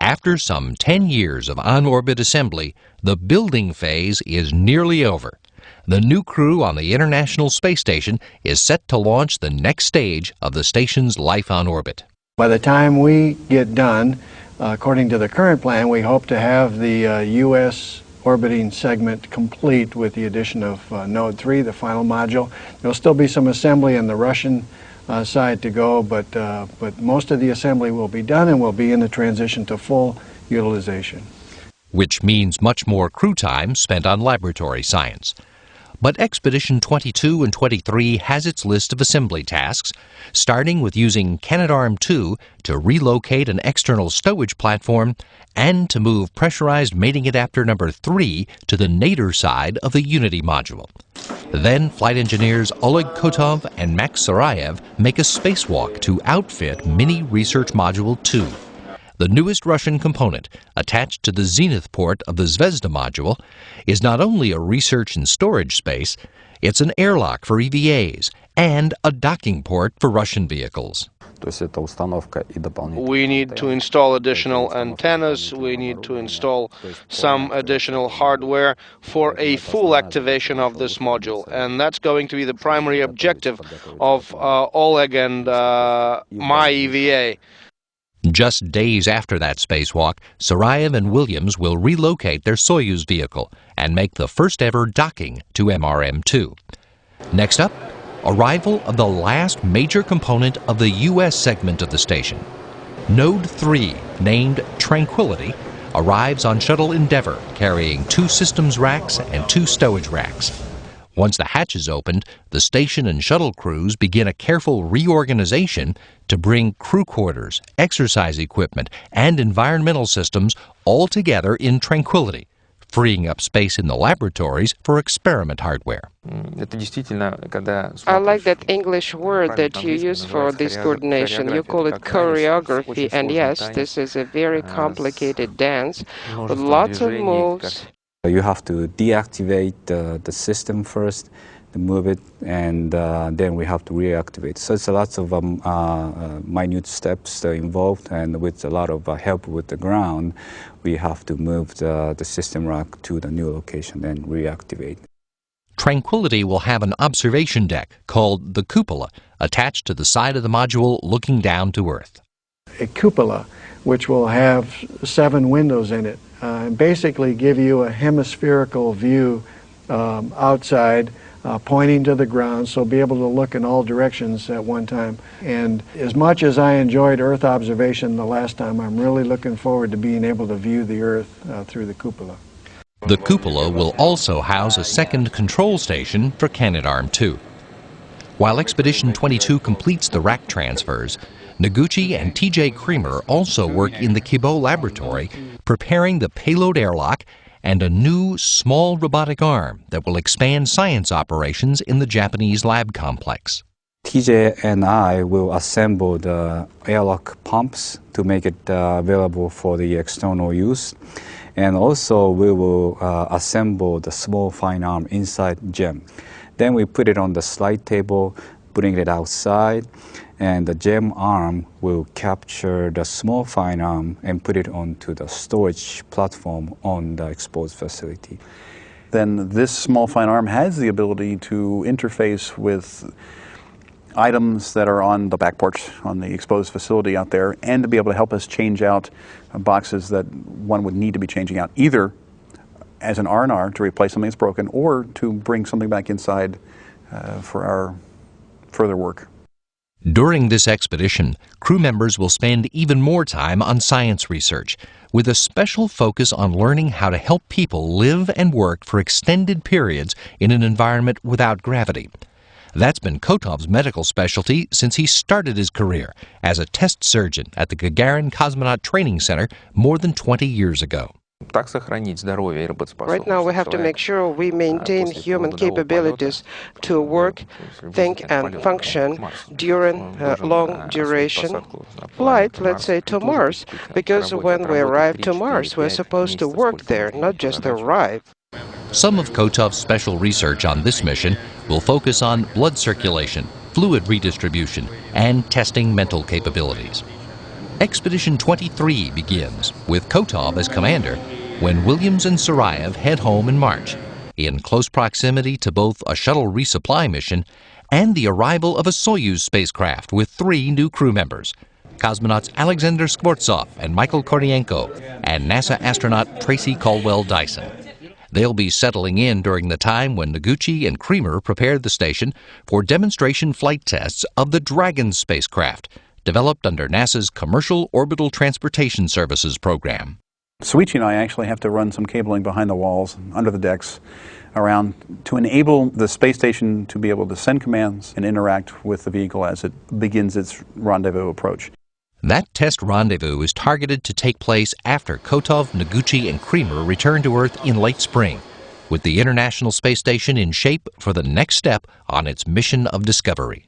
After some 10 years of on-orbit assembly, the building phase is nearly over. The new crew on the International Space Station is set to launch the next stage of the station's life on orbit. By the time we get done, according to the current plan, we hope to have the U.S. orbiting segment complete with the addition of Node 3, the final module. There'll still be some assembly on the Russian side to go, but most of the assembly will be done and we'll be in the transition to full utilization. Which means much more crew time spent on laboratory science. But Expedition 22 and 23 has its list of assembly tasks, starting with using Canadarm2 to relocate an external stowage platform and to move pressurized mating adapter number 3 to the nadir side of the Unity module. Then flight engineers Oleg Kotov and Max Sarayev make a spacewalk to outfit Mini Research Module 2. The newest Russian component, attached to the Zenith port of the Zvezda module, is not only a research and storage space, it's an airlock for EVAs and a docking port for Russian vehicles. We need to install additional antennas, we need to install some additional hardware for a full activation of this module, and that's going to be the primary objective of Oleg and my EVA. Just days after that spacewalk, Sarayev and Williams will relocate their Soyuz vehicle and make the first ever docking to MRM-2. Next up, arrival of the last major component of the U.S. segment of the station. Node 3, named Tranquility, arrives on Shuttle Endeavour, carrying 2 systems racks and 2 stowage racks. Once the hatch is opened, the station and shuttle crews begin a careful reorganization to bring crew quarters, exercise equipment, and environmental systems all together in Tranquility, freeing up space in the laboratories for experiment hardware. I like that English word that you use for this coordination. You call it choreography, and yes, this is a very complicated dance with lots of moves. You have to deactivate the system first, to move it, and then we have to reactivate. So it's lots of minute steps involved, and with a lot of help with the ground, we have to move the system rack to the new location and reactivate. Tranquility will have an observation deck called the cupola attached to the side of the module looking down to Earth. A cupola, which will have 7 windows in it, and basically give you a hemispherical view outside, pointing to the ground, so be able to look in all directions at one time. And as much as I enjoyed Earth observation the last time, I'm really looking forward to being able to view the Earth through the cupola. The cupola will also house a second control station for Canadarm2. While Expedition 22 completes the rack transfers, Noguchi and T.J. Creamer also work in the Kibo laboratory, preparing the payload airlock and a new small robotic arm that will expand science operations in the Japanese lab complex. TJ and I will assemble the airlock pumps to make it available for the external use. And also we will assemble the small fine arm inside GEM. Then we put it on the slide table, putting it outside, and the GEM arm will capture the small fine arm and put it onto the storage platform on the exposed facility. Then this small fine arm has the ability to interface with items that are on the back porch on the exposed facility out there, and to be able to help us change out boxes that one would need to be changing out, either as an R&R to replace something that's broken, or to bring something back inside for our further work. During this expedition, crew members will spend even more time on science research, with a special focus on learning how to help people live and work for extended periods in an environment without gravity. That's been Kotov's medical specialty since he started his career as a test surgeon at the Gagarin Cosmonaut Training Center more than 20 years ago. Right now we have to make sure we maintain human capabilities to work, think and function during a long duration flight, let's say to Mars, because when we arrive to Mars we're supposed to work there, not just arrive. Some of Kotov's special research on this mission will focus on blood circulation, fluid redistribution, and testing mental capabilities. Expedition 23 begins, with Kotov as commander, when Williams and Sarayev head home in March, in close proximity to both a shuttle resupply mission and the arrival of a Soyuz spacecraft with 3 new crew members, cosmonauts Alexander Skvortsov and Michael Kornienko, and NASA astronaut Tracy Caldwell Dyson. They'll be settling in during the time when Noguchi and Creamer prepared the station for demonstration flight tests of the Dragon spacecraft, developed under NASA's Commercial Orbital Transportation Services program. Soichi and I actually have to run some cabling behind the walls, under the decks, around to enable the space station to be able to send commands and interact with the vehicle as it begins its rendezvous approach. That test rendezvous is targeted to take place after Kotov, Noguchi, and Creamer return to Earth in late spring, with the International Space Station in shape for the next step on its mission of discovery.